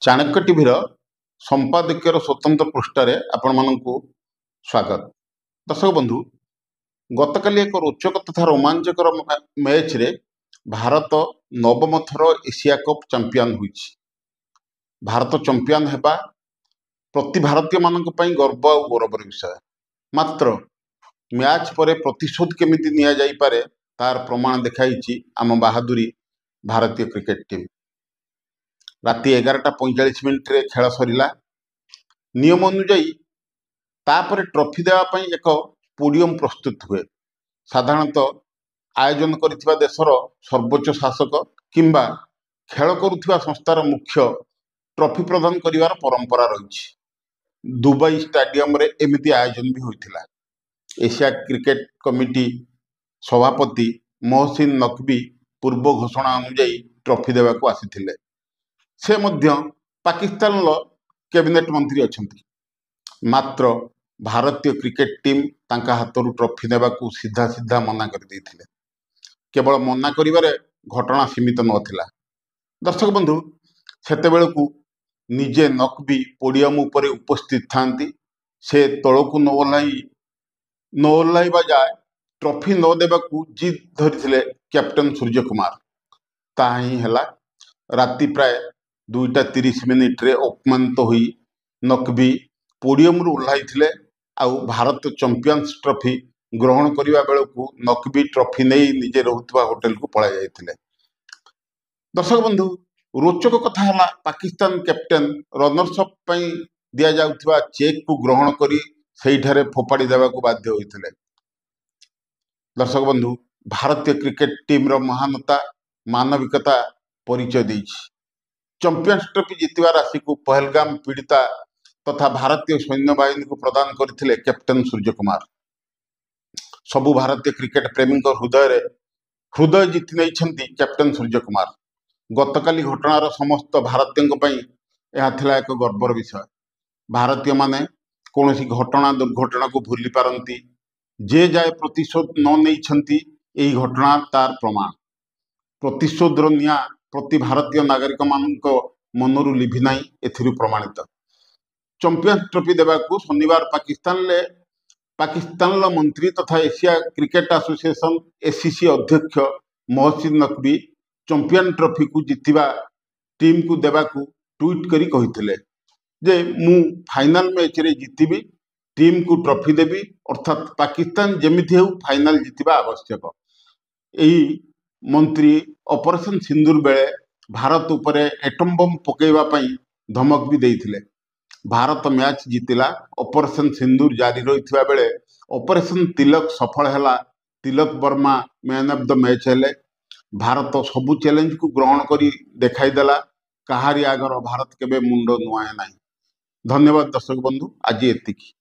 Chanakya TV संपादकीय स्वतंत्र पृष्ठार आपण मानू स्वागत। दर्शक बंधु, गतकाली एक रोचक तथा रोमांचकर मैच रे भारत नवम थर एशिया कप चैंपियन हुई। भारत चैंपियन हेबा प्रति भारतीय मानक पई गर्व और गौरवर विषय। मात्र मैच परे प्रतिशोध केमिति निया जाई पारे तार प्रमाण देखाई आम बहादुरी भारतीय क्रिकेट टीम। राति 11:45 खेल सरिला। नियम अनुजाई तापर ट्रॉफी देवाई एक पोडियम प्रस्तुत हुए। साधारणतः आयोजन करिथिबा देशर सर्वोच्च शासक किंबा खेल करुथिबा संस्थार मुख्य ट्रॉफी प्रदान करिवार परंपरा रही। दुबई स्टेडियम रे एमिति आयोजन भी होइथिला। एशिया क्रिकेट कमिटी सभापति मोहसिन नकवी पूर्व घोषणा अनुजाई ट्रॉफी देवाक आसीथिले। से मध्य पाकिस्तान कैबिनेट मंत्री अछंती। मात्र भारतीय क्रिकेट टीम तांका हाथरू ट्रॉफी देवाकू सीधा सीधा मना कर देथिले। केवल मना करिवारे घटना सीमित नथिला। दर्शक बंधु, सेतेबेलकू निजे नकवी पोडियम उपरे उपस्थित थांती। से तळकू न ओह्लाइबा जाए ट्रॉफी न देवाकू जिद धरिथिले कैप्टन सूर्य कुमार। ताहा ही हला। राति प्राय 2:30 अपमानित हुई नकवी पोडियम ओह्लाई आउ भारत चैंपियंस ट्रॉफी ग्रहण करने बेलू नकवी ट्रॉफी नहीं निजे रोहुवा होटेल को पलाई जाइथिले। दर्शक बंधु, रोचक कथा है पाकिस्तान कैप्टेन रनर्स अप पई दिया जाउथिबा चेक को ग्रहण करी सेइठारे फोपाड़ी देवाकू बाध्य होइथिले। दर्शक बंधु, भारतीय क्रिकेट टीम रो महानता मानविकता परिचय देइछि। चैंपियंस ट्रॉफी जीतवा राशि को पहलगाम पीड़िता तथा भारतीय सैन्य बाहिनी को प्रदान करथिले कैप्टन सूर्य कुमार। सबु भारतीय क्रिकेट प्रेमी हृदय जीति नहीं कैप्टन सूर्य कुमार। गतकाली घटनार समस्त भारतीयों पई यह थिला एक गर्वर विषय। भारतीय माने कौनसी घटना दुर्घटना को भूली पारंती। जे जाए प्रतिशोध न नहीं यही घटना तार प्रमाण। प्रतिशोधर निया प्रति भारतीय नागरिक मानक मनरु लिभि नाही एथिरु प्रमाणित। चैंपियंस ट्रॉफी देवाकू शनिवार पाकिस्तान मंत्री तथा एशिया क्रिकेट एसोसिएशन एसीसी अध्यक्ष मोहसिन नकवी चैंपियन ट्रॉफी को जीतिबा टीम को देवाकू ट्वीट करी कहिथिले जे मु फाइनल मैच रे जीतिबी, टीम को ट्रॉफी देवी, अर्थात पाकिस्तान जेमिति हेउ फाइनल जीतिबा आवश्यक। एही मंत्री ऑपरेशन सिंदूर बेले भारत उपरे एटम बम पकईवा पई धमक भी देइथिले। भारत मैच जीतिला। ऑपरेशन सिंदूर जारी रहिथिबा बेले ऑपरेशन तिलक सफल हैला। Tilak Varma man of the match हेले। भारत सबु चैलेंज को ग्रहण करी देखाई देला। कहारी आगर भारत केबे मुंडो नुआए नाही। धन्यवाद दर्शक बंधु, आज एतिकी।